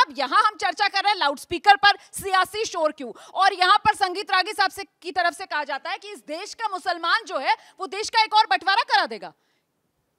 साहब यहाँ हम चर्चा कर रहे हैं लाउडस्पीकर पर सियासी शोर क्यों, और यहाँ पर संगीत रागी साहब से की तरफ से कहा जाता है कि इस देश का मुसलमान जो है वो देश का एक और बंटवारा करा देगा।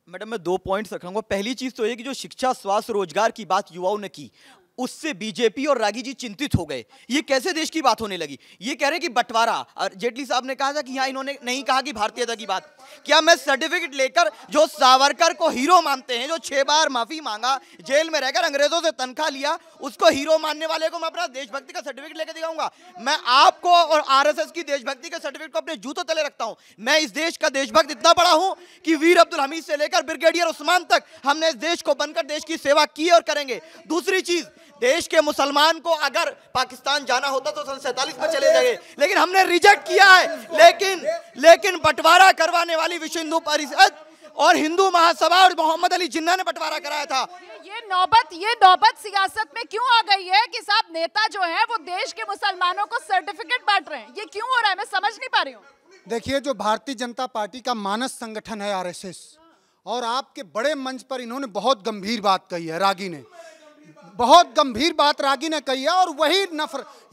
मैडम मैं 2 पॉइंट्स रखूंगा। पहली चीज तो ये कि जो शिक्षा, स्वास्थ्य, रोजगार की बात युवाओं ने की, उससे बीजेपी और रागी जी चिंतित हो गए। ये कैसे देश की बात होने लगी? ये कह रहे हैं कि बंटवारा, और जेटली साहब ने कहा था कि यहाँ इन्होंने नहीं कहा कि भारतीयता की बात। क्या मैं सर्टिफिकेट लेकर, जो सावरकर को हीरो मानते हैं, जो 6 बार माफी मांगा, जेल में रहकर अंग्रेजों से तनख्वाह लिया, उसको हीरो मानने वाले को मैं अपना देशभक्ति का सर्टिफिकेट लेकर दिखाऊंगा? मैं आपको और आरएसएस की देशभक्ति के सर्टिफिकेट को अपने जूतों तले रखता हूं। मैं इस देश का देशभक्त इतना बड़ा हूं कि वीर अब्दुल हमीद से लेकर ब्रिगेडियर उस्मान तक हमने इस देश को बनकर देश की सेवा की और करेंगे। दूसरी चीज, देश के मुसलमान को अगर पाकिस्तान जाना होता तो सन 47 में चले जाएंगे, लेकिन हमने रिजेक्ट किया है। लेकिन बंटवारा करवाने वाली विश्व हिंदू परिषद और हिंदू महासभा और मोहम्मद अली जिन्ना ने बंटवारा कराया था। ये नौबत सियासत में क्यों आ गई है कि साहब नेता जो है वो देश के मुसलमानों को सर्टिफिकेट बांट रहे हैं? ये क्यों हो रहा है, मैं समझ नहीं पा रही हूँ। देखिए, जो भारतीय जनता पार्टी का मानस संगठन है आरएसएस, और आपके बड़े मंच पर इन्होंने बहुत गंभीर बात कही है, रागी ने बहुत गंभीर बात रागी ने कही है, और वही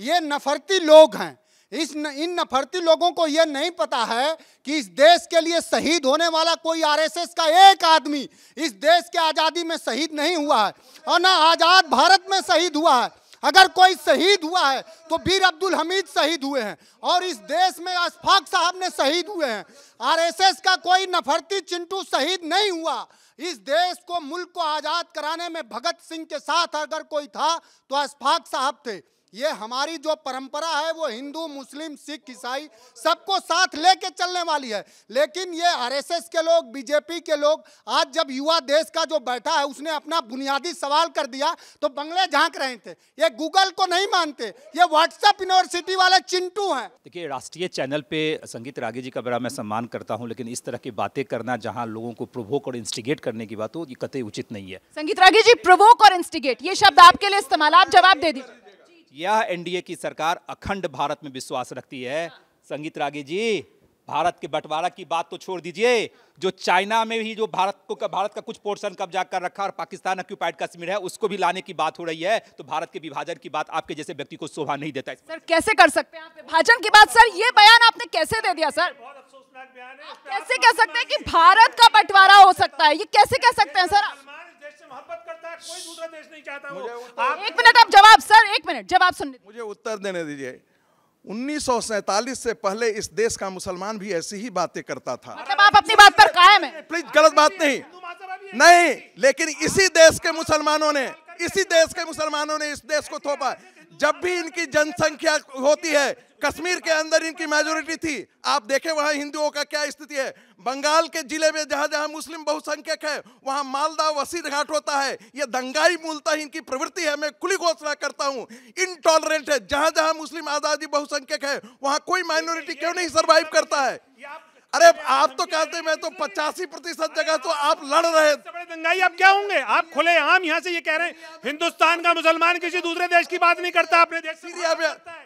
ये नफरती लोग हैं। इन नफरती लोगों को यह नहीं पता है कि इस देश के लिए शहीद होने वाला कोई आरएसएस का एक आदमी इस देश के आज़ादी में शहीद नहीं हुआ है, और ना आज़ाद भारत में शहीद हुआ है। अगर कोई शहीद हुआ है तो वीर अब्दुल हमीद शहीद हुए हैं, और इस देश में अशफाक साहब ने शहीद हुए हैं। आरएसएस का कोई नफरती चिंटू शहीद नहीं हुआ। इस देश को, मुल्क को आज़ाद कराने में भगत सिंह के साथ अगर कोई था तो अशफाक साहब थे। ये हमारी जो परंपरा है वो हिंदू, मुस्लिम, सिख, ईसाई सबको साथ लेके चलने वाली है। लेकिन ये आरएसएस के लोग, बीजेपी के लोग, आज जब युवा देश का जो बैठा है उसने अपना बुनियादी सवाल कर दिया तो बंगले झांक रहे थे। ये गूगल को नहीं मानते, ये व्हाट्सएप यूनिवर्सिटी वाले चिंटू हैं। देखिए, राष्ट्रीय चैनल पे संगीत रागी जी का बड़ा मैं सम्मान करता हूँ, लेकिन इस तरह की बातें करना जहाँ लोगों को प्रोवोक और इंस्टिगेट करने की बात हो, ये कतई उचित नहीं है। संगीत रागी जी, प्रोवोक और इंस्टिगेट ये शब्द आपके लिए इस्तेमाल, आप जवाब दे दीजिए। यह एनडीए की सरकार अखंड भारत में विश्वास रखती है। संगीत रागी जी, भारत के बंटवारा की बात तो छोड़ दीजिए, जो चाइना में भी जो भारत का कुछ पोर्शन कब्जा कर रखा और पाकिस्तान ऑक्यूपाइड कश्मीर है, उसको भी लाने की बात हो रही है। तो भारत के विभाजन की बात आपके जैसे व्यक्ति को शोभा नहीं देता है। सर कैसे कर सकते हैं आप विभाजन की बात? सर ये बयान आपने कैसे दे दिया? सर बहुत अफसोसनाक बयान है। कैसे कह सकते हैं कि भारत का बंटवारा हो सकता है? ये कैसे कह सकते हैं सर? मोहब्बत करता है, कोई दूसरा देश नहीं चाहता। वो एक मिनट, आप जवाब, सर एक मिनट जवाब सुनने, मुझे उत्तर देने दीजिए। 1947 से पहले इस देश का मुसलमान भी ऐसी ही बातें करता था। मतलब आप अपनी बात पर कायम हैं? प्लीज, गलत बात नहीं, लेकिन इसी देश के मुसलमानों ने इस देश को थोपा। जब भी इनकी जनसंख्या होती है, कश्मीर के अंदर इनकी मेजोरिटी थी। आप देखें वहां हिंदुओं का क्या स्थिति है। बंगाल के जिले में जहां जहां मुस्लिम बहुसंख्यक है, वहां मालदा वसीर घाट होता है। ये दंगाई मूलतः इनकी प्रवृत्ति है। मैं खुली घोषणा करता हूं, इनटॉलरेंट है। जहां जहां मुस्लिम आजादी बहुसंख्यक है, वहां कोई माइनॉरिटी क्यों नहीं सर्वाइव करता है? अरे आप तो कहते हैं, मैं तो 85% जगह तो आप लड़ रहे बड़े दंगाई आप क्या होंगे? आप खुलेआम यहाँ से ये कह रहे हैं हिंदुस्तान का मुसलमान किसी दूसरे देश की बात नहीं करता। अपने देश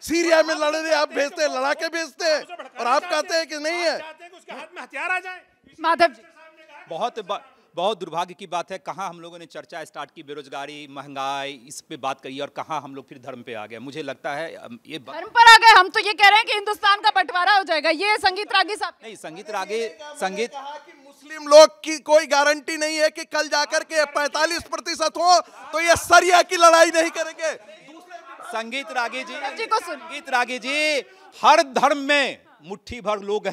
सीरिया में लड़ रहे, आप भेजते हैं, लड़ा के भेजते हैं, और आप कहते हैं कि नहीं है। उसके हाथ में हथियार आ जाए। माधव जी, बहुत दुर्भाग्य की बात है, कहाँ हम लोगों ने चर्चा स्टार्ट की बेरोजगारी, महंगाई, इस पे बात करी, और कहाँ हम लोग फिर धर्म पे आ गए। मुझे लगता है ये धर्म पर आ गए। हम तो ये कह रहे हैं कि हिंदुस्तान का बंटवारा हो जाएगा। ये संगीत रागी साहब नहीं, संगीत मुस्लिम लोग की कोई गारंटी नहीं है कि कल जाकर के 45% हो तो ये सरिया की लड़ाई नहीं करेंगे। संगीत रागी जी, हर धर्म में मुट्ठी भर लोग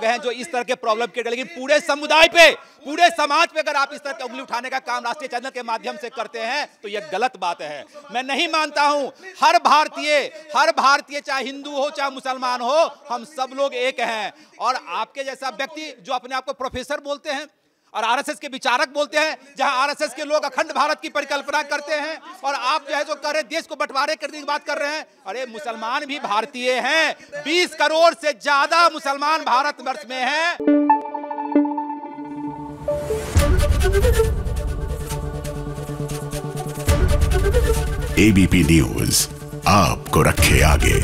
हैं जो इस तरह के प्रॉब्लम के, लेकिन पूरे समुदाय पे, पूरे समाज पे अगर आप इस तरह की उंगली उठाने का काम राष्ट्रीय चैनल के माध्यम से करते हैं तो यह गलत बात है। मैं नहीं मानता हूं। हर भारतीय चाहे हिंदू हो चाहे मुसलमान हो, हम सब लोग एक हैं। और आपके जैसा व्यक्ति जो अपने आप को प्रोफेसर बोलते हैं और आरएसएस के विचारक बोलते हैं, जहां आरएसएस के लोग अखंड भारत की परिकल्पना करते हैं, और आप जो है जो कर रहे देश को बंटवारे करने की बात कर रहे हैं। अरे मुसलमान भी भारतीय हैं, 20 करोड़ से ज्यादा मुसलमान भारतवर्ष में हैं। एबीपी न्यूज आपको रखे आगे।